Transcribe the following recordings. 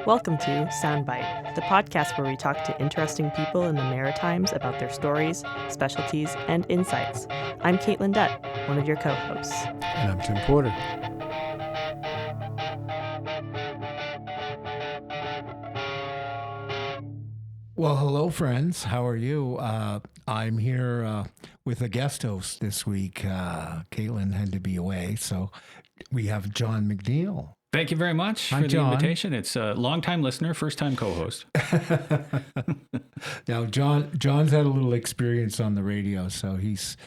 Welcome to Soundbite, the podcast where we talk to interesting people in the Maritimes about their stories, specialties, and insights. I'm Caitlin Dutt, one of your co-hosts. And I'm Tim Porter. Well, hello, friends. How are you? I'm here with a guest host this week. Caitlin had to be away, so we have John McNeil. Thank you very much for the invitation. It's a long-time listener, first-time co-host. Now, John's had a little experience on the radio, so he's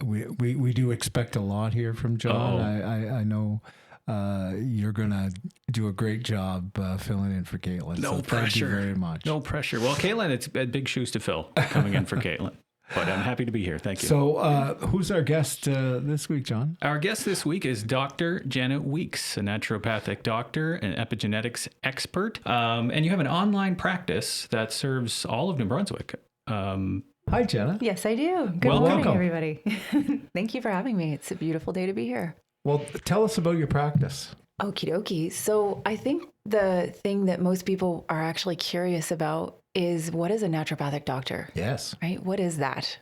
we do expect a lot here from John. I know you're going to do a great job filling in for Caitlin. No so pressure. Thank you very much. No pressure. Well, Caitlin, it's big shoes to fill coming in for Caitlin. But I'm happy to be here. Thank you. So who's our guest this week, John? Our guest this week is Dr. Jenna Weeks, a naturopathic doctor and epigenetics expert. And you have an online practice that serves all of New Brunswick. Hi, Jenna. Yes, I do. Good morning, everybody. Thank you for having me. It's a beautiful day to be here. Well, tell us about your practice. Okie dokie. So I think the thing that most people are actually curious about is, what is a naturopathic doctor? Yes. Right? What is that?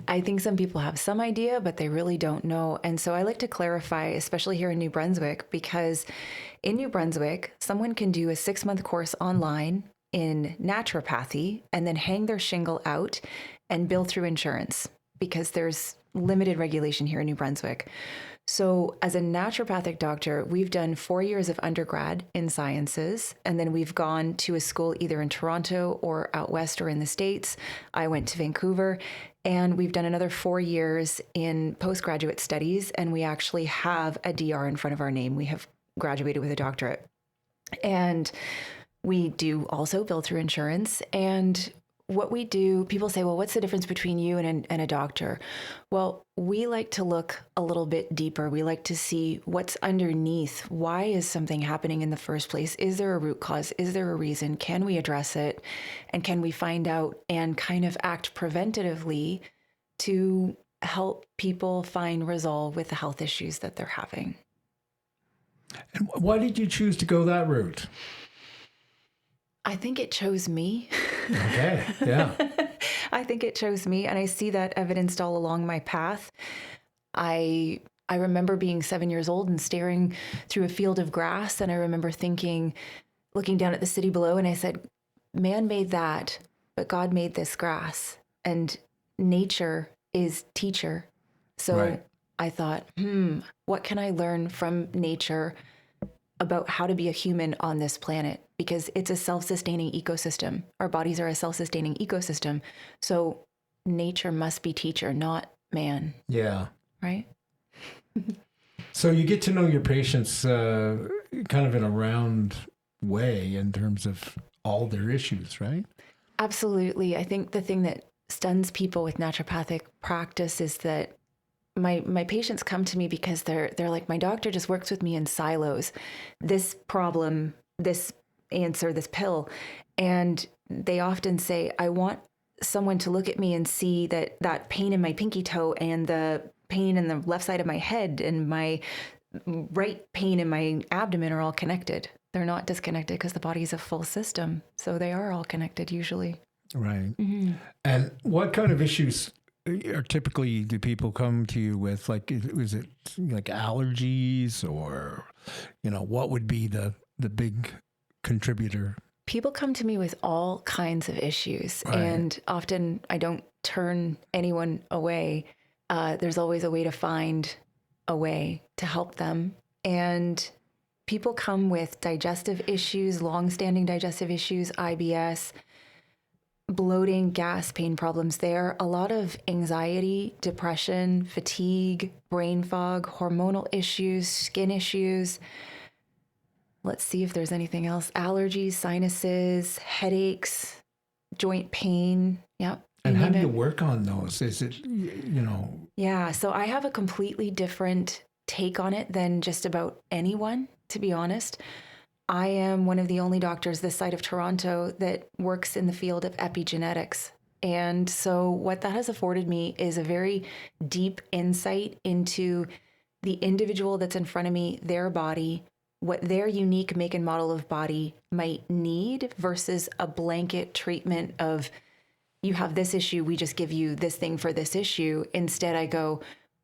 I think some people have some idea, but they really don't know. And so I like to clarify, especially here in New Brunswick, because in New Brunswick, someone can do a 6-month course online in naturopathy and then hang their shingle out and bill through insurance, because there's limited regulation here in New Brunswick. So as a naturopathic doctor, we've done 4 years of undergrad in sciences, and then we've gone to a school either in Toronto or out west or in the States. I went to Vancouver, and we've done another 4 years in postgraduate studies, and we actually have a DR in front of our name. We have graduated with a doctorate. And we do also bill through insurance. And what we do, people say, well, what's the difference between you and a doctor? Well, we like to look a little bit deeper. We like to see what's underneath. Why is something happening in the first place? Is there a root cause? Is there a reason? Can we address it? And can we find out and kind of act preventatively to help people find resolve with the health issues that they're having? And why did you choose to go that route? I think it chose me. Okay, yeah. I think it chose me, and I see that evidenced all along my path. I remember being 7 years old and staring through a field of grass, and I remember thinking, looking down at the city below, and I said, man made that, but God made this grass, and nature is teacher. So right. I thought, what can I learn from nature about how to be a human on this planet? Because it's a self-sustaining ecosystem. Our bodies are a self-sustaining ecosystem. So nature must be teacher, not man. Yeah. Right? So you get to know your patients kind of in a round way in terms of all their issues, right? Absolutely. I think the thing that stuns people with naturopathic practice is that my patients come to me because they're like, my doctor just works with me in silos. This problem, this answer, this pill. And they often say, I want someone to look at me and see that pain in my pinky toe and the pain in the left side of my head and my right pain in my abdomen are all connected. They're not disconnected because the body is a full system. So they are all connected usually. Right. Mm-hmm. And what kind of issues are typically do people come to you with? Like, is it like allergies, or, what would be the big contributor? People come to me with all kinds of issues, right. And often I don't turn anyone away. There's always a way to find a way to help them. And people come with digestive issues, long-standing digestive issues, IBS, bloating, gas, pain problems there, a lot of anxiety, depression, fatigue, brain fog, hormonal issues, skin issues. Let's see if there's anything else. Allergies, sinuses, headaches, joint pain. Yep. And how do you work on those? Is it, Yeah, so I have a completely different take on it than just about anyone, to be honest. I am one of the only doctors this side of Toronto that works in the field of epigenetics. And so what that has afforded me is a very deep insight into the individual that's in front of me, their body, what their unique make and model of body might need versus a blanket treatment of, you have this issue, we just give you this thing for this issue. Instead, I go,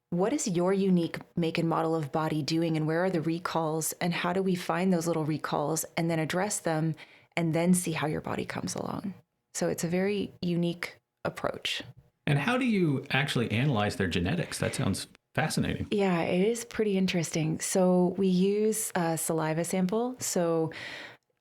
what is your unique make and model of body doing, and where are the recalls, and how do we find those little recalls and then address them and then see how your body comes along? So it's a very unique approach. And how do you actually analyze their genetics? That sounds fascinating. Yeah, it is pretty interesting. So we use a saliva sample. So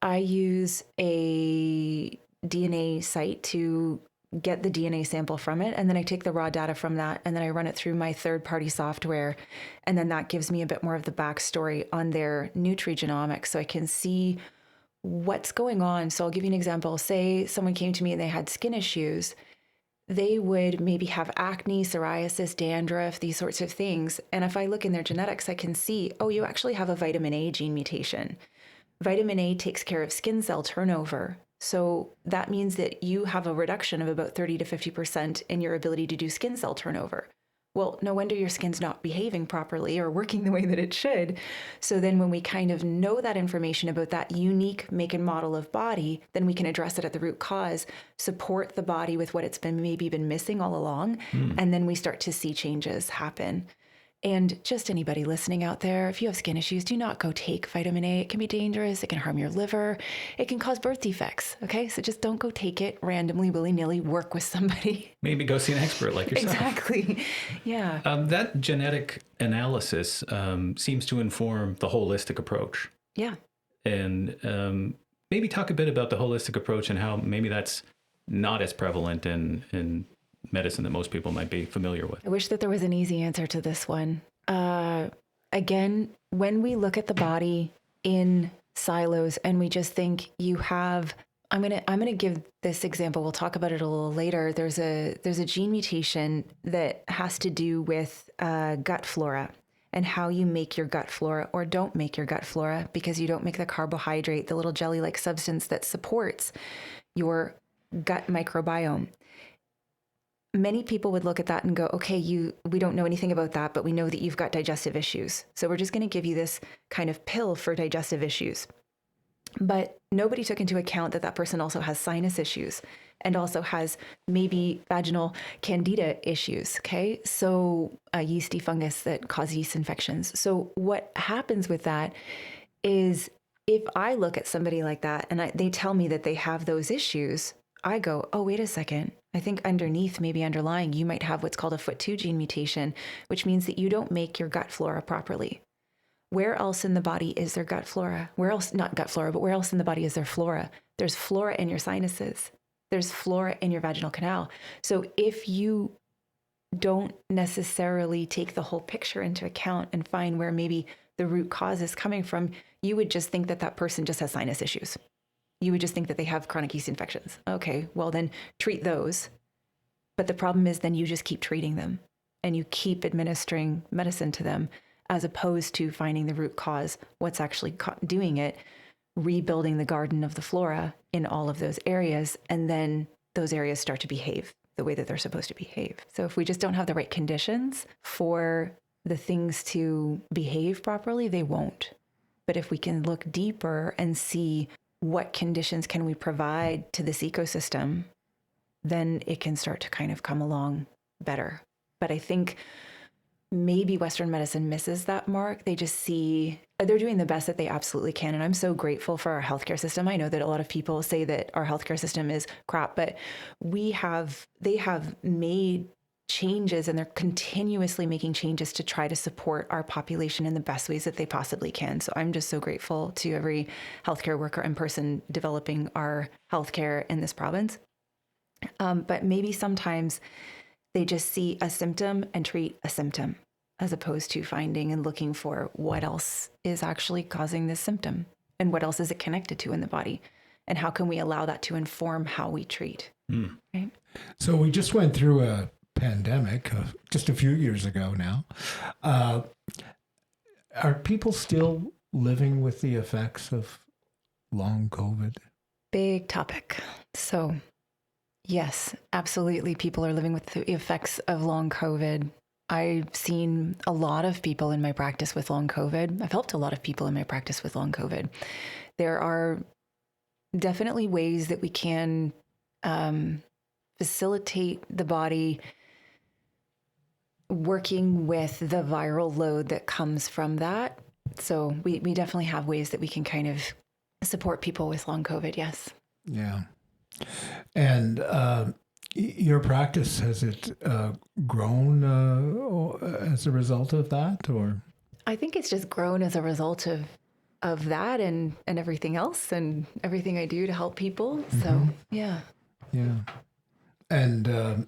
I use a DNA site to get the DNA sample from it. And then I take the raw data from that and then I run it through my third-party software. And then that gives me a bit more of the backstory on their nutrigenomics so I can see what's going on. So I'll give you an example. Say someone came to me and they had skin issues. They would maybe have acne, psoriasis, dandruff, these sorts of things. And if I look in their genetics, I can see, oh, you actually have a vitamin A gene mutation. Vitamin A takes care of skin cell turnover. So that means that you have a reduction of about 30 to 50% in your ability to do skin cell turnover. Well, no wonder your skin's not behaving properly or working the way that it should. So then when we kind of know that information about that unique make and model of body, then we can address it at the root cause, support the body with what it's been maybe been missing all along, and then we start to see changes happen. And just anybody listening out there, if you have skin issues, do not go take vitamin A. It can be dangerous. It can harm your liver. It can cause birth defects. Okay. So just don't go take it randomly, willy-nilly. Work with somebody. Maybe go see an expert like yourself. Exactly. Yeah. That genetic analysis seems to inform the holistic approach. Yeah. And maybe talk a bit about the holistic approach and how maybe that's not as prevalent in medicine that most people might be familiar with. I wish that there was an easy answer to this one. Again, when we look at the body in silos and we just think you have, I'm gonna give this example. We'll talk about it a little later. There's a gene mutation that has to do with gut flora and how you make your gut flora or don't make your gut flora because you don't make the carbohydrate, the little jelly-like substance that supports your gut microbiome. Many people would look at that and go, okay, we don't know anything about that, but we know that you've got digestive issues. So we're just going to give you this kind of pill for digestive issues. But nobody took into account that that person also has sinus issues and also has maybe vaginal candida issues. Okay. So a yeasty fungus that cause yeast infections. So what happens with that is if I look at somebody like that and they tell me that they have those issues, I go, oh, wait a second. I think underneath, maybe underlying, you might have what's called a FUT2 gene mutation, which means that you don't make your gut flora properly. Where else in the body is there gut flora? Where else, not gut flora, but where else in the body is there flora? There's flora in your sinuses. There's flora in your vaginal canal. So if you don't necessarily take the whole picture into account and find where maybe the root cause is coming from, you would just think that that person just has sinus issues. You would just think that they have chronic yeast infections. Okay, well then treat those. But the problem is then you just keep treating them and you keep administering medicine to them as opposed to finding the root cause, what's actually doing it, rebuilding the garden of the flora in all of those areas. And then those areas start to behave the way that they're supposed to behave. So if we just don't have the right conditions for the things to behave properly, they won't. But if we can look deeper and see what conditions can we provide to this ecosystem, then it can start to kind of come along better. But I think maybe Western medicine misses that mark. They just see, they're doing the best that they absolutely can. And I'm so grateful for our healthcare system. I know that a lot of people say that our healthcare system is crap, but they have made changes and they're continuously making changes to try to support our population in the best ways that they possibly can. So I'm just so grateful to every healthcare worker and person developing our healthcare in this province. But maybe sometimes they just see a symptom and treat a symptom as opposed to finding and looking for what else is actually causing this symptom and what else is it connected to in the body and how can we allow that to inform how we treat. Right? So we just went through a pandemic just a few years ago now. Are people still living with the effects of long COVID? Big topic. So Yes, absolutely. People are living with the effects of long COVID. I've seen a lot of people in my practice with long COVID. I've helped a lot of people in my practice with long COVID. There are definitely ways that we can facilitate the body working with the viral load that comes from that. So we definitely have ways that we can kind of support people with long COVID. Yes. Yeah. And your practice, has it grown as a result of that, or? I think it's just grown as a result of that and everything else and everything I do to help people. So yeah. Yeah. And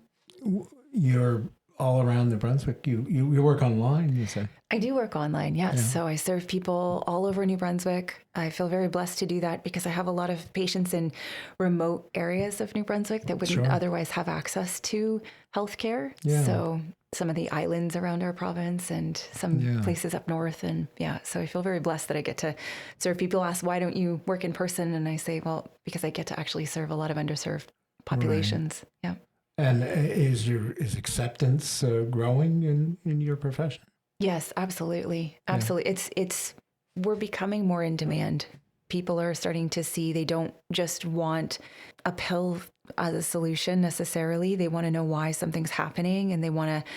you're all around New Brunswick. You work online, you say? I do work online, yes. Yeah. So I serve people all over New Brunswick. I feel very blessed to do that because I have a lot of patients in remote areas of New Brunswick that wouldn't Sure. otherwise have access to healthcare. Yeah. So some of the islands around our province and some places up north. And yeah, so I feel very blessed that I get to serve. People ask, why don't you work in person? And I say, well, because I get to actually serve a lot of underserved populations. Right. Yeah. And is acceptance growing in your profession? Yes, absolutely. Absolutely. It's we're becoming more in demand. People are starting to see they don't just want a pill as a solution necessarily. They want to know why something's happening, and they want to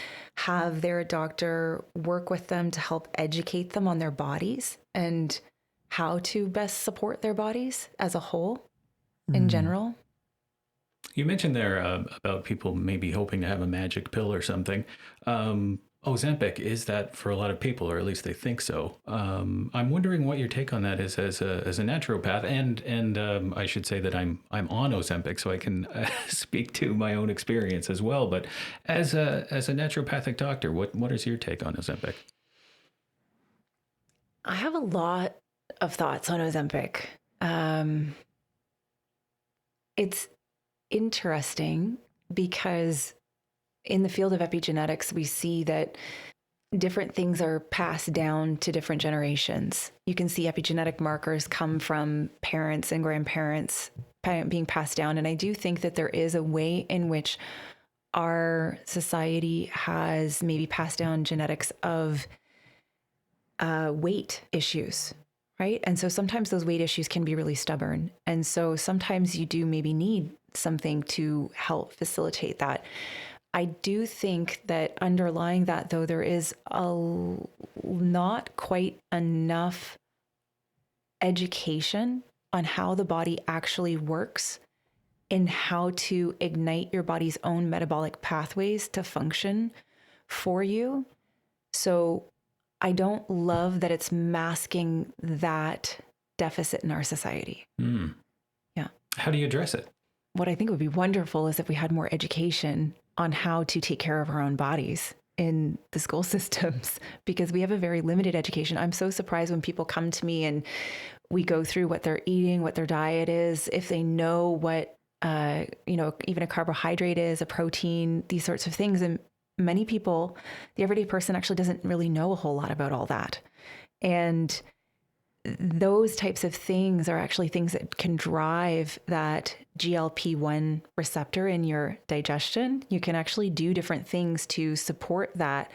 have their doctor work with them to help educate them on their bodies and how to best support their bodies as a whole in general. You mentioned there about people maybe hoping to have a magic pill or something. Ozempic, is that for a lot of people, or at least they think so? I'm wondering what your take on that is as a naturopath, and I should say that I'm on Ozempic, so I can speak to my own experience as well. But as a naturopathic doctor, what is your take on Ozempic? I have a lot of thoughts on Ozempic. It's interesting because in the field of epigenetics, we see that different things are passed down to different generations. You can see epigenetic markers come from parents and grandparents being passed down. And I do think that there is a way in which our society has maybe passed down genetics of weight issues, right? And so sometimes those weight issues can be really stubborn. And so sometimes you do maybe need something to help facilitate that. I do think that underlying that, though, there is not quite enough education on how the body actually works and how to ignite your body's own metabolic pathways to function for you. So I don't love that it's masking that deficit in our society. Yeah. How do you address it? What I think would be wonderful is if we had more education on how to take care of our own bodies in the school systems, because we have a very limited education. I'm so surprised when people come to me and we go through what they're eating, what their diet is, if they know what, even a carbohydrate is, a protein, these sorts of things. And many people, the everyday person actually doesn't really know a whole lot about all that. And those types of things are actually things that can drive that GLP-1 receptor in your digestion. You can actually do different things to support that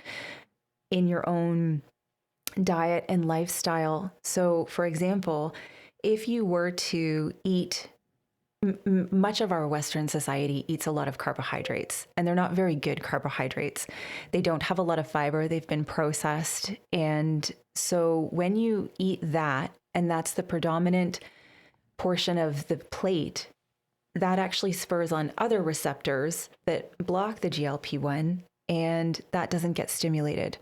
in your own diet and lifestyle. So, for example, if you were to eat, much of our Western society eats a lot of carbohydrates, and they're not very good carbohydrates. They don't have a lot of fiber. They've been processed. And so when you eat that, and that's the predominant portion of the plate, that actually spurs on other receptors that block the GLP-1, and that doesn't get stimulated.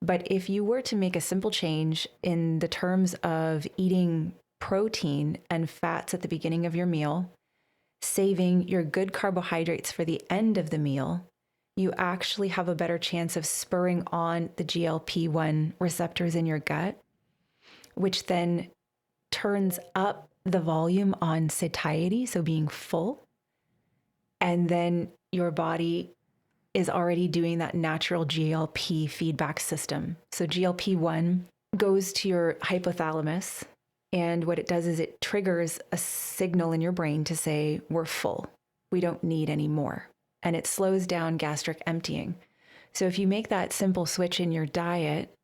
But if you were to make a simple change in the terms of eating protein and fats at the beginning of your meal, saving your good carbohydrates for the end of the meal, you actually have a better chance of spurring on the GLP-1 receptors in your gut, which then turns up the volume on satiety, so being full. And then your body is already doing that natural GLP feedback system. So GLP-1 goes to your hypothalamus, and what it does is it triggers a signal in your brain to say, we're full. we don't need any more. And it slows down gastric emptying. So if you make that simple switch in your diet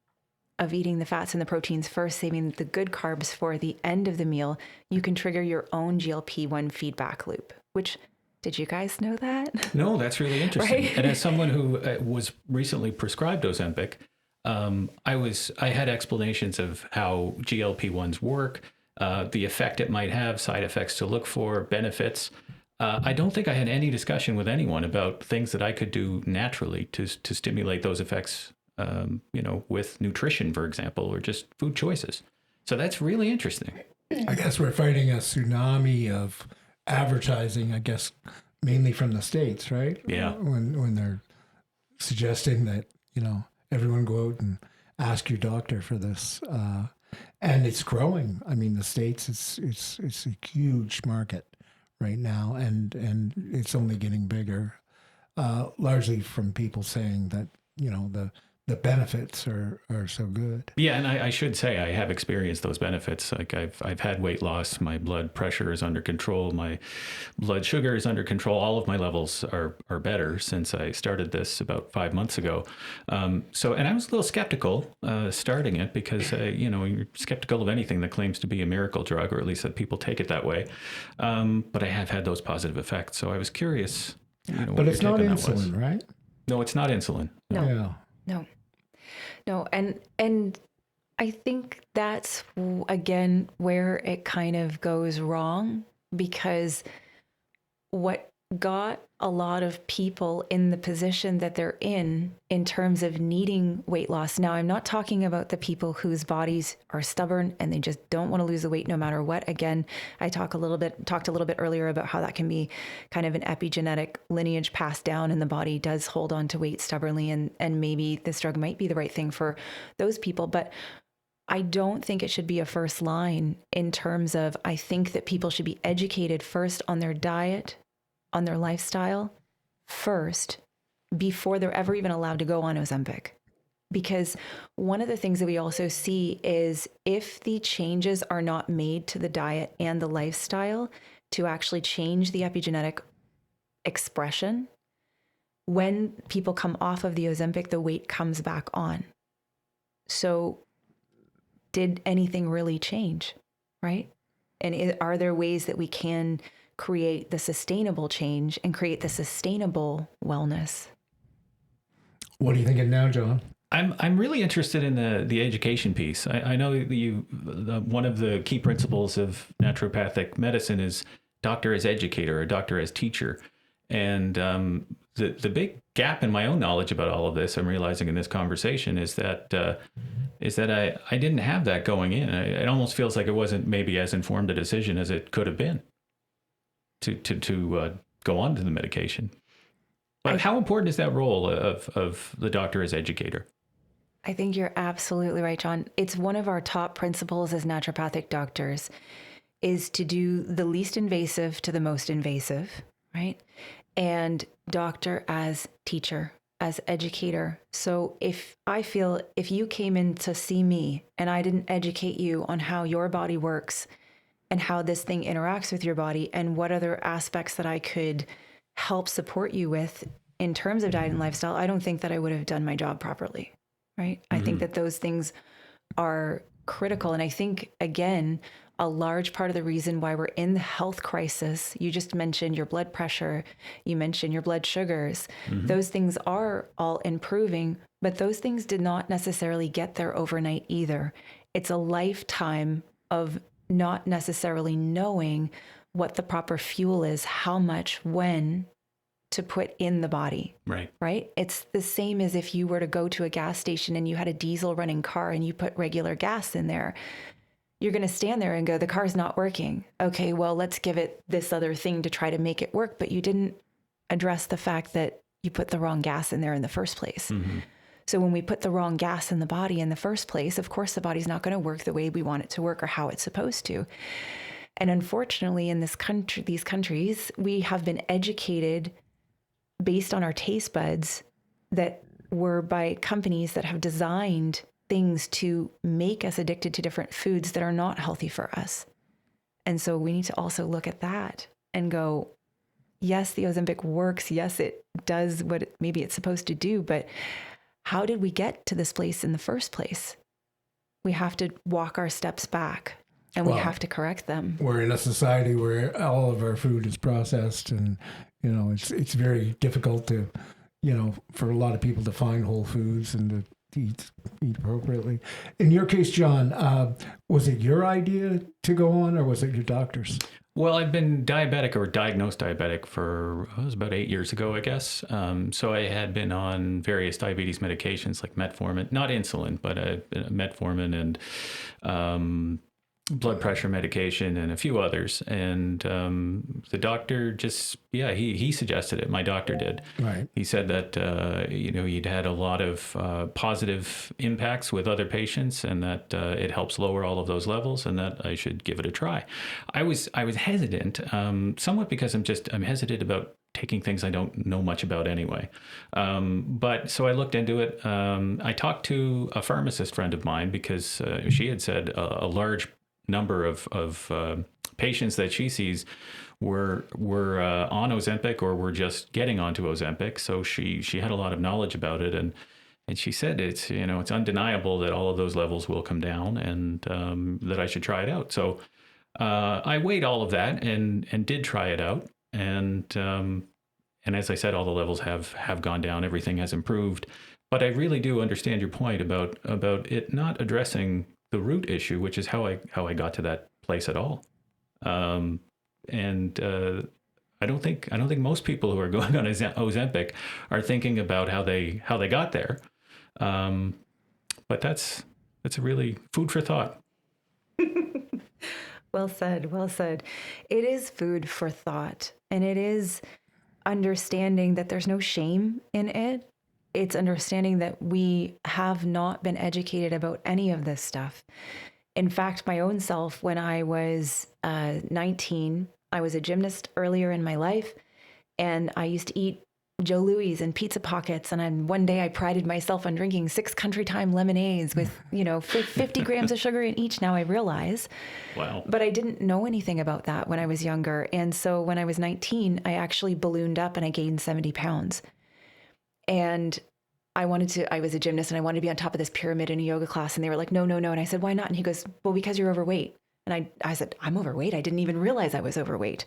of eating the fats and the proteins first, saving the good carbs for the end of the meal, you can trigger your own GLP-1 feedback loop, which, did you guys know that? No, that's really interesting. Right? And as someone who was recently prescribed Ozempic, I had explanations of how GLP-1s work, the effect it might have, side effects to look for, benefits. I don't think I had any discussion with anyone about things that I could do naturally to stimulate those effects, with nutrition, for example, or just food choices. So that's really interesting. I guess we're fighting a tsunami of advertising, I guess, mainly from the States, right? Yeah. When they're suggesting that, everyone go out and ask your doctor for this. And it's growing. I mean, the States, it's a huge market right now, and it's only getting bigger, largely from people saying that, the benefits are so good. Yeah, and I should say I have experienced those benefits. Like I've had weight loss, my blood pressure is under control, my blood sugar is under control. All of my levels are better since I started this about 5 months ago. And I was a little skeptical starting it because you're skeptical of anything that claims to be a miracle drug, or at least that people take it that way. But I have had those positive effects, so I was curious. But it's not insulin, right? No, it's not insulin. No. Yeah. No. And I think that's, again, where it kind of goes wrong, because what got a lot of people in the position that they're in terms of needing weight loss. Now, I'm not talking about the people whose bodies are stubborn and they just don't want to lose the weight no matter what. Again, I talked a little bit earlier about how that can be kind of an epigenetic lineage passed down, and the body does hold on to weight stubbornly, and maybe this drug might be the right thing for those people. But I don't think it should be a first line in terms of, I think that people should be educated first on their diet, on their lifestyle first, before they're ever even allowed to go on Ozempic. Because one of the things that we also see is, if the changes are not made to the diet and the lifestyle to actually change the epigenetic expression, when people come off of the Ozempic, the weight comes back on. So did anything really change, right? And are there ways that we can create the sustainable change and create the sustainable wellness? What are you thinking now, John? I'm really interested in the education piece. I know one of the key principles of naturopathic medicine is doctor as educator or doctor as teacher. And the big gap in my own knowledge about all of this, I'm realizing in this conversation, is that I didn't have that going in. It almost feels like it wasn't maybe as informed a decision as it could have been to go on to the medication. But how important is that role of the doctor as educator? I think you're absolutely right, John. It's one of our top principles as naturopathic doctors, is to do the least invasive to the most invasive, right? And doctor as teacher, as educator. So if you came in to see me and I didn't educate you on how your body works and how this thing interacts with your body and what other aspects that I could help support you with in terms of diet and lifestyle, I don't think that I would have done my job properly, right? Mm-hmm. I think that those things are critical. And I think, again, a large part of the reason why we're in the health crisis, you just mentioned your blood pressure, you mentioned your blood sugars, those things are all improving, but those things did not necessarily get there overnight either. It's a lifetime of not necessarily knowing what the proper fuel is, how much, when to put in the body. Right? It's the same as if you were to go to a gas station and you had a diesel running car and you put regular gas in there. You're going to stand there and go, the car's not working. Okay, well, let's give it this other thing to try to make it work. But you didn't address the fact that you put the wrong gas in there in the first place. Mm-hmm. So when we put the wrong gas in the body in the first place, of course, the body's not going to work the way we want it to work or how it's supposed to. And unfortunately, in these countries, we have been educated based on our taste buds that were by companies that have designed things to make us addicted to different foods that are not healthy for us. And so we need to also look at that and go, yes, the Ozempic works. Yes, it does what maybe it's supposed to do. But how did we get to this place in the first place? We have to walk our steps back, and we have to correct them. We're in a society where all of our food is processed, and it's very difficult to, for a lot of people to find whole foods and to eat appropriately. In your case, John, was it your idea to go on, or was it your doctor's? Well, I've been diabetic or diagnosed diabetic for, it was about 8 years ago, I guess. So I had been on various diabetes medications like metformin, not insulin, but metformin and blood pressure medication and a few others. And the doctor just, he suggested it. My doctor did. Right. He said that, he'd had a lot of positive impacts with other patients, and that it helps lower all of those levels, and that I should give it a try. I was hesitant, somewhat because I'm hesitant about taking things I don't know much about anyway. But so I looked into it. I talked to a pharmacist friend of mine because she had said a large number of patients that she sees were on Ozempic or were just getting onto Ozempic. So she had a lot of knowledge about it, and she said it's undeniable that all of those levels will come down, and that I should try it out. So I weighed all of that and did try it out, and as I said, all the levels have gone down. Everything has improved. But I really do understand your point about it not addressing the root issue, which is how I got to that place at all. I don't think most people who are going on Ozempic are thinking about how they got there. But that's a really food for thought. Well said. Well said. It is food for thought, and it is understanding that there's no shame in it. It's understanding that we have not been educated about any of this stuff. In fact, my own self, when I was 19, I was a gymnast earlier in my life, and I used to eat Joe Louis and pizza pockets. And one day I prided myself on drinking 6 Country Time lemonades with, 50 grams of sugar in each. Now I realize. Wow. But I didn't know anything about that when I was younger. And so when I was 19, I actually ballooned up and I gained 70 pounds. And I was a gymnast and I wanted to be on top of this pyramid in a yoga class. And they were like, no. And I said, why not? And he goes, well, because you're overweight. And I said, I'm overweight. I didn't even realize I was overweight.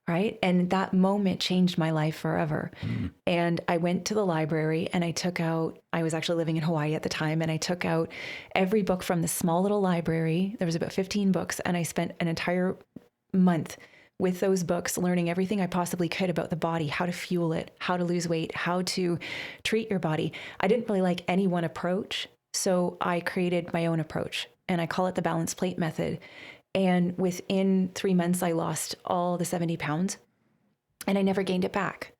Right. And that moment changed my life forever. And I went to the library and I was actually living in Hawaii at the time. And I took out every book from this small little library. There was about 15 books. And I spent an entire month with those books, learning everything I possibly could about the body, how to fuel it, how to lose weight, how to treat your body. I didn't really like any one approach. So I created my own approach, and I call it the balanced plate method. And within 3 months, I lost all the 70 pounds and I never gained it back.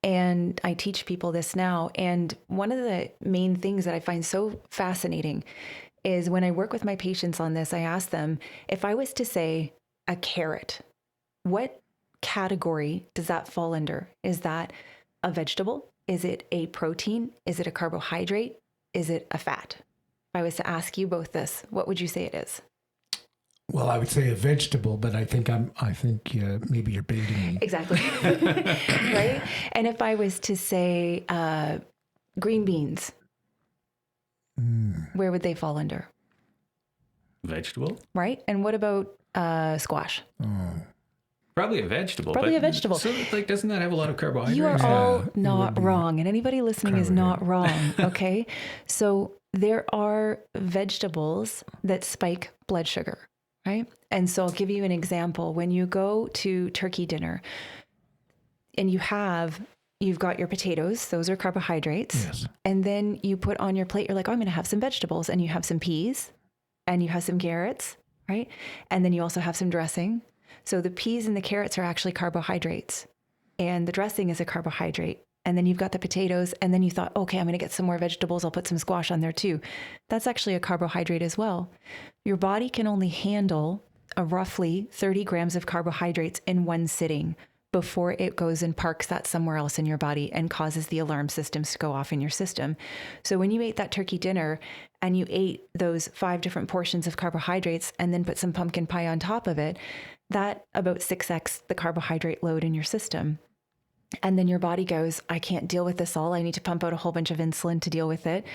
And I teach people this now. And one of the main things that I find so fascinating is when I work with my patients on this, I ask them, if I was to say a carrot, what category does that fall under? Is that a vegetable? Is it a protein? Is it a carbohydrate? Is it a fat? If I was to ask you both this, what would you say it is? Well, I would say a vegetable, but I think maybe you're baiting me. Exactly. Right? And if I was to say green beans, where would they fall under? Vegetable. Right? And what about squash? Probably a vegetable. Probably a vegetable. So, doesn't that have a lot of carbohydrates? You are all not wrong. And anybody listening is not wrong. Okay? So there are vegetables that spike blood sugar, right? And so I'll give you an example. When you go to turkey dinner and you've got your potatoes, those are carbohydrates. Yes. And then you put on your plate, you're like, oh, I'm going to have some vegetables. And you have some peas and you have some carrots, right? And then you also have some dressing. So the peas and the carrots are actually carbohydrates, and the dressing is a carbohydrate. And then you've got the potatoes, and then you thought, okay, I'm going to get some more vegetables. I'll put some squash on there too. That's actually a carbohydrate as well. Your body can only handle a roughly 30 grams of carbohydrates in one sitting before it goes and parks that somewhere else in your body and causes the alarm systems to go off in your system. So when you ate that turkey dinner and you ate those 5 different portions of carbohydrates and then put some pumpkin pie on top of it, that about 6x the carbohydrate load in your system. And then your body goes, I can't deal with this all. I need to pump out a whole bunch of insulin to deal with it.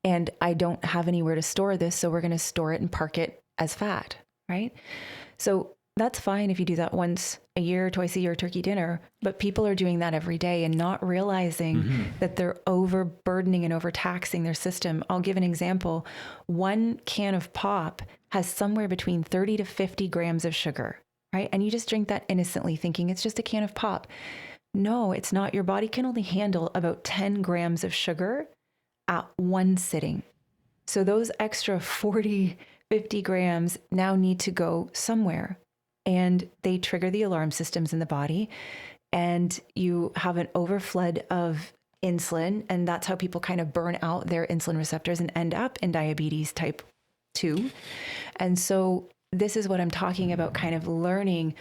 And I don't have anywhere to store this. So we're going to store it and park it as fat, right? So that's fine if you do that once a year, twice a year, turkey dinner. But people are doing that every day and not realizing that they're overburdening and overtaxing their system. I'll give an example. 1 can of pop has somewhere between 30 to 50 grams of sugar, right? And you just drink that innocently thinking it's just a can of pop. No, it's not. Your body can only handle about 10 grams of sugar at one sitting. So those extra 40, 50 grams now need to go somewhere. And they trigger the alarm systems in the body. And you have an overflood of insulin. And that's how people kind of burn out their insulin receptors and end up in diabetes type 2. And so this is what I'm talking about, kind of learning,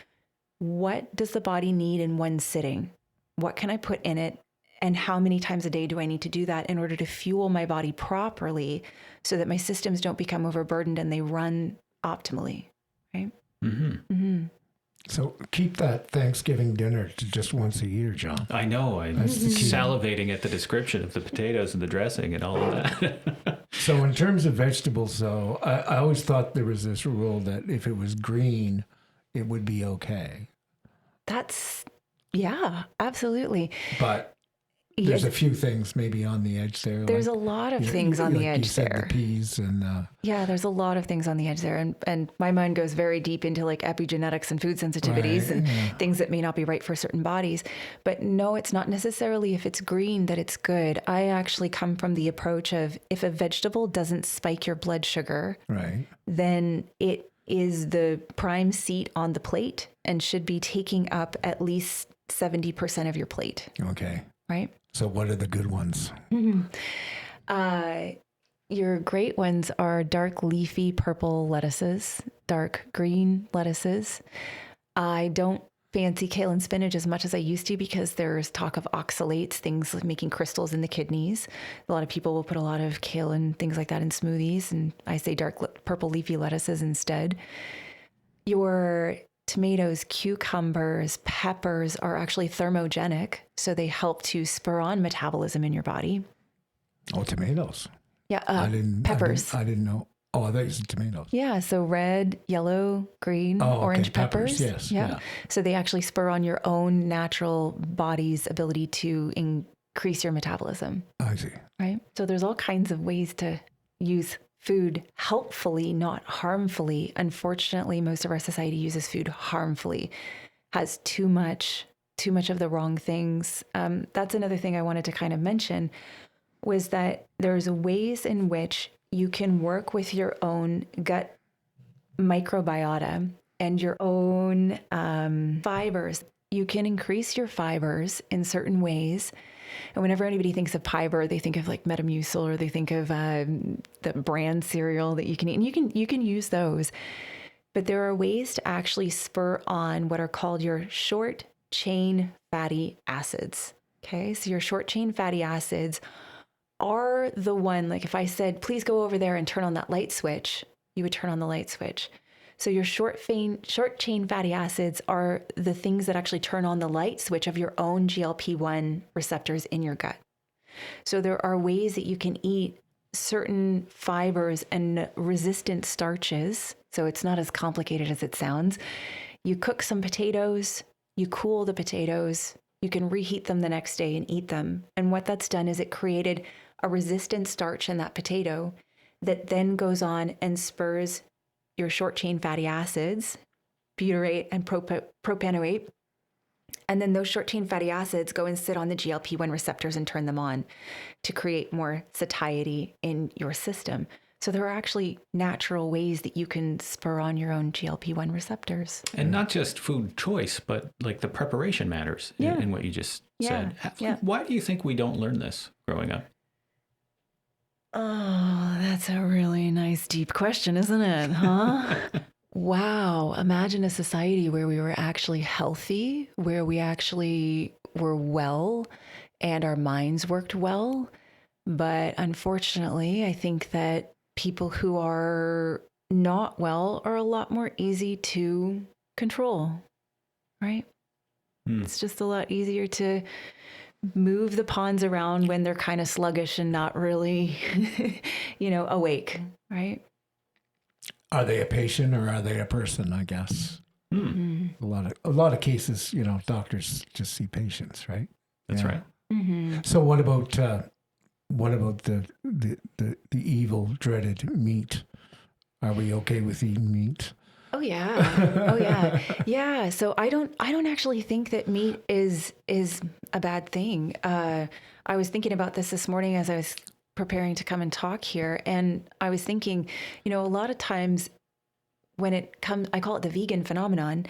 what does the body need in one sitting? What can I put in it? And how many times a day do I need to do that in order to fuel my body properly so that my systems don't become overburdened and they run optimally, right? So keep that Thanksgiving dinner to just once a year, John. I know. I'm salivating at the description of the potatoes and the dressing and all of that. So in terms of vegetables, though, I always thought there was this rule that if it was green, it would be okay. Yeah, absolutely. But there's a few things maybe on the edge there. There's a lot of things on the edge you said, there. The peas and yeah, there's a lot of things on the edge there, and my mind goes very deep into like epigenetics and food sensitivities and things that may not be right for certain bodies. But no, it's not necessarily if it's green that it's good. I actually come from the approach of, if a vegetable doesn't spike your blood sugar, then it is the prime seat on the plate and should be taking up at least 70% of your plate. Okay. Right? So what are the good ones? Your great ones are dark leafy purple lettuces, dark green lettuces. I don't fancy kale and spinach as much as I used to because there's talk of oxalates, things like making crystals in the kidneys. A lot of people will put a lot of kale and things like that in smoothies, and I say dark purple leafy lettuces instead. Your tomatoes, cucumbers, peppers are actually thermogenic, so they help to spur on metabolism in your body. Oh, tomatoes. Yeah, peppers. I didn't know. Oh, I thought you said tomatoes. Yeah, so red, yellow, green, orange peppers. Yes. Yeah. So they actually spur on your own natural body's ability to increase your metabolism. I see. Right? So there's all kinds of ways to use food helpfully, not harmfully. Unfortunately, most of our society uses food harmfully, has too much of the wrong things. That's another thing I wanted to kind of mention, was that there's ways in which you can work with your own gut microbiota and your own fibers. You can increase your fibers in certain ways. And whenever anybody thinks of fiber, they think of like Metamucil, or they think of the brand cereal that you can eat. And you can use those. But there are ways to actually spur on what are called your short chain fatty acids. Okay, so your short chain fatty acids are the one, like if I said, please go over there and turn on that light switch, you would turn on the light switch. So your short chain fatty acids are the things that actually turn on the light switch of your own GLP-1 receptors in your gut. So there are ways that you can eat certain fibers and resistant starches. So it's not as complicated as it sounds. You cook some potatoes, you cool the potatoes, you can reheat them the next day and eat them. And what that's done is it created a resistant starch in that potato that then goes on and spurs your short chain fatty acids, butyrate and propanoate. And then those short chain fatty acids go and sit on the GLP-1 receptors and turn them on to create more satiety in your system. So there are actually natural ways that you can spur on your own GLP-1 receptors. And not just food choice, but like the preparation matters in what you just said. Why do you think we don't learn this growing up? Oh, that's a really nice, deep question, isn't it? Huh? Wow. Imagine a society where we were actually healthy, where we actually were well and our minds worked well. But unfortunately, I think that people who are not well are a lot more easy to control, right? It's just a lot easier to move the pawns around when they're kind of sluggish and not really, awake, right? Are they a patient or are they a person, I guess? A lot of cases, doctors just see patients, right? That's right. Mm-hmm. So what about the evil, dreaded meat? Are we okay with eating meat? Oh yeah. Oh yeah. Yeah. So I don't actually think that meat is a bad thing. I was thinking about this morning as I was preparing to come and talk here. And I was thinking, a lot of times when it comes, I call it the vegan phenomenon,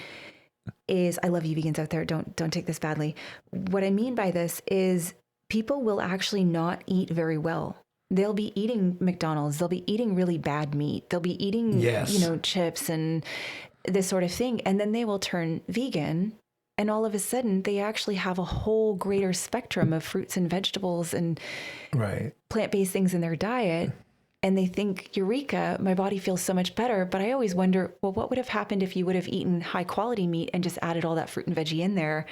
is, I love you vegans out there. Don't take this badly. What I mean by this is people will actually not eat very well. They'll be eating McDonald's. They'll be eating really bad meat. They'll be eating, chips and this sort of thing. And then they will turn vegan. And all of a sudden, they actually have a whole greater spectrum of fruits and vegetables and plant-based things in their diet. And they think, eureka, my body feels so much better. But I always wonder, well, what would have happened if you would have eaten high quality meat and just added all that fruit and veggie in there?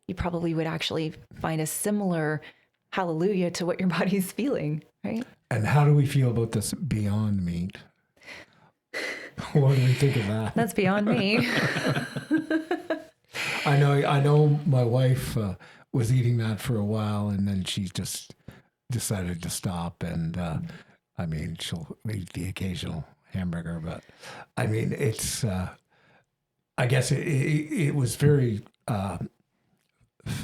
You probably would actually find a similar hallelujah to what your body's feeling, right? And how do we feel about this Beyond Meat? What do we think of that? That's beyond me. I know my wife was eating that for a while, and then she just decided to stop. And she'll eat the occasional hamburger, but it's. I guess it was very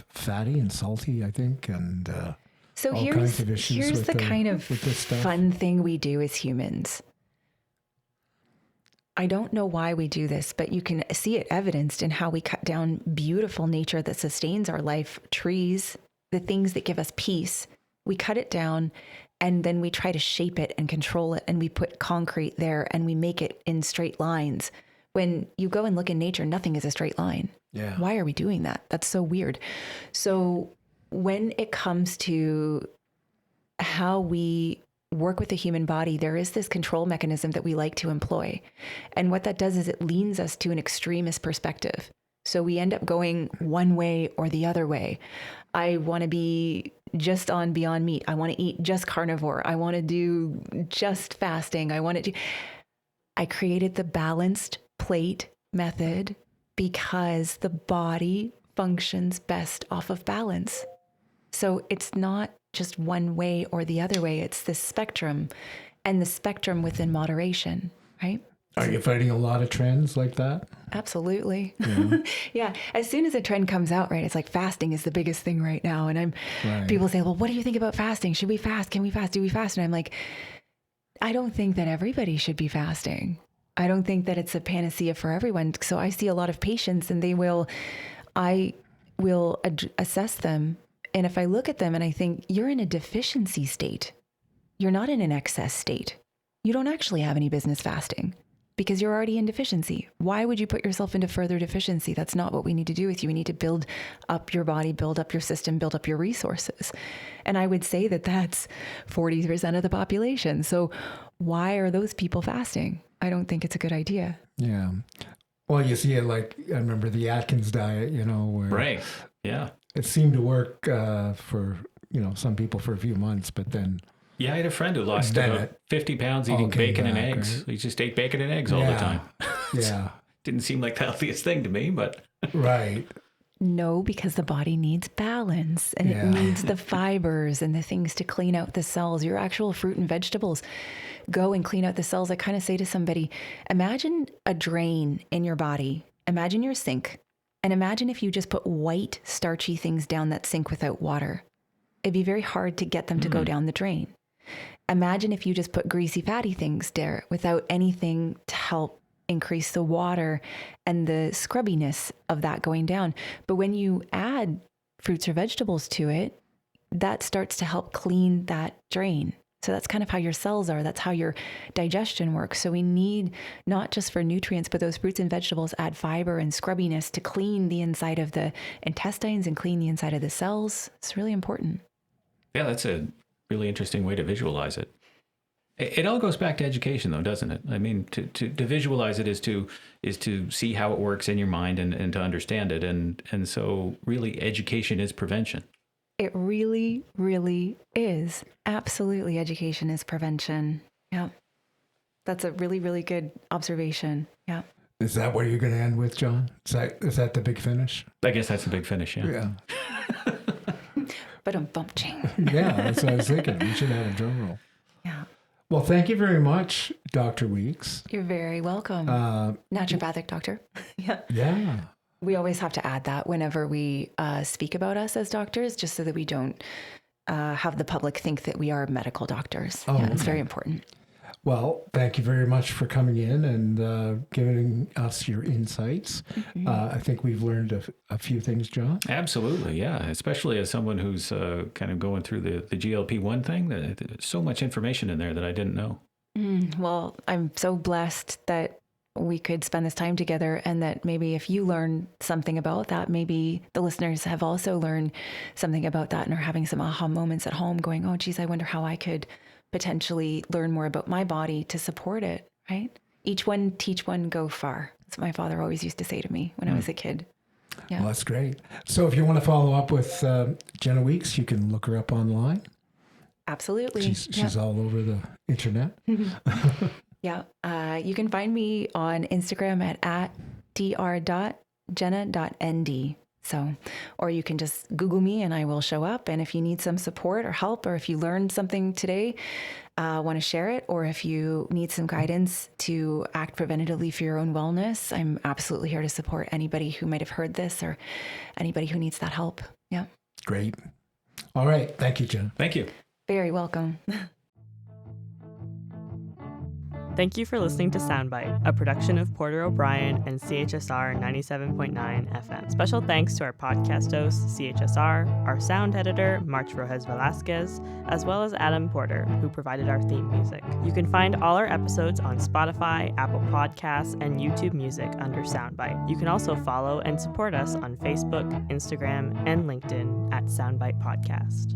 fatty and salty, I think, and so all kinds of issues. Here's the kind of fun thing we do as humans. I don't know why we do this, but you can see it evidenced in how we cut down beautiful nature that sustains our life, trees, the things that give us peace. We cut it down and then we try to shape it and control it, and we put concrete there and we make it in straight lines. When you go and look in nature, nothing is a straight line. Yeah. Why are we doing that? That's so weird. So when it comes to how we work with the human body, there is this control mechanism that we like to employ. And what that does is it leans us to an extremist perspective. So we end up going one way or the other way. I want to be just on Beyond Meat. I want to eat just carnivore. I want to do just fasting. I created the balanced plate method because the body functions best off of balance. So it's not just one way or the other way. It's the spectrum, and the spectrum within moderation, right? Are you fighting a lot of trends like that? Absolutely. Yeah. As soon as a trend comes out, right, it's like fasting is the biggest thing right now. And people say, well, what do you think about fasting? Should we fast? Can we fast? Do we fast? And I'm like, I don't think that everybody should be fasting. I don't think that it's a panacea for everyone. So I see a lot of patients, and I will assess them. And if I look at them and I think you're in a deficiency state, you're not in an excess state. You don't actually have any business fasting because you're already in deficiency. Why would you put yourself into further deficiency? That's not what we need to do with you. We need to build up your body, build up your system, build up your resources. And I would say that that's 40% of the population. So why are those people fasting? I don't think it's a good idea. Yeah. Well, you see it like, I remember the Atkins diet, where Right. Yeah. it seemed to work for, some people for a few months, but then. Yeah, I had a friend who lost about 50 pounds eating bacon and eggs. Right? He just ate bacon and eggs all the time. Yeah. Didn't seem like the healthiest thing to me, but. Right. No, because the body needs balance, and it needs the fibers and the things to clean out the cells. Your actual fruit and vegetables go and clean out the cells. I kind of say to somebody, imagine a drain in your body. Imagine your sink. And imagine if you just put white, starchy things down that sink without water. It'd be very hard to get them to go down the drain. Imagine if you just put greasy, fatty things there without anything to help increase the water and the scrubbiness of that going down. But when you add fruits or vegetables to it, that starts to help clean that drain. So that's kind of how your cells are. That's how your digestion works. So we need, not just for nutrients, but those fruits and vegetables add fiber and scrubbiness to clean the inside of the intestines and clean the inside of the cells. It's really important. Yeah, that's a really interesting way to visualize it. It all goes back to education, though, doesn't it? I mean, to visualize it is to see how it works in your mind and to understand it. And so really education is prevention. It really, really is. Absolutely. Education is prevention. Yeah. That's a really, really good observation. Yeah. Is that what you're going to end with, John? Is that the big finish? I guess that's the big finish, yeah. Yeah. But I'm bumping. Yeah, that's what I was thinking. We should have a drum roll. Yeah. Well, thank you very much, Dr. Weeks. You're very welcome. Naturopathic doctor. Yeah. Yeah. We always have to add that whenever we speak about us as doctors, just so that we don't have the public think that we are medical doctors. Oh, yeah, it's okay. very important. Well, thank you very much for coming in and giving us your insights. Mm-hmm. I think we've learned a few things, John. Absolutely, yeah. Especially as someone who's kind of going through the GLP-1 thing, there's so much information in there that I didn't know. Well, I'm so blessed that we could spend this time together, and that maybe if you learn something about that, maybe the listeners have also learned something about that and are having some aha moments at home going, oh, geez, I wonder how I could potentially learn more about my body to support it, right? Each one, teach one, go far. That's what my father always used to say to me when I was a kid. Yeah. Well, that's great. So if you want to follow up with Jenna Weeks, you can look her up online. Absolutely. She's all over the internet. Yeah. You can find me on Instagram at dr.jenna.nd. So, or you can just Google me and I will show up. And if you need some support or help, or if you learned something today, want to share it, or if you need some guidance to act preventatively for your own wellness, I'm absolutely here to support anybody who might have heard this or anybody who needs that help. Yeah. Great. All right. Thank you, Jen. Thank you. Very welcome. Thank you for listening to Soundbite, a production of Porter O'Brien and CHSR 97.9 FM. Special thanks to our podcast host, CHSR, our sound editor, March Rojas Velasquez, as well as Adam Porter, who provided our theme music. You can find all our episodes on Spotify, Apple Podcasts, and YouTube Music under Soundbite. You can also follow and support us on Facebook, Instagram, and LinkedIn at Soundbite Podcast.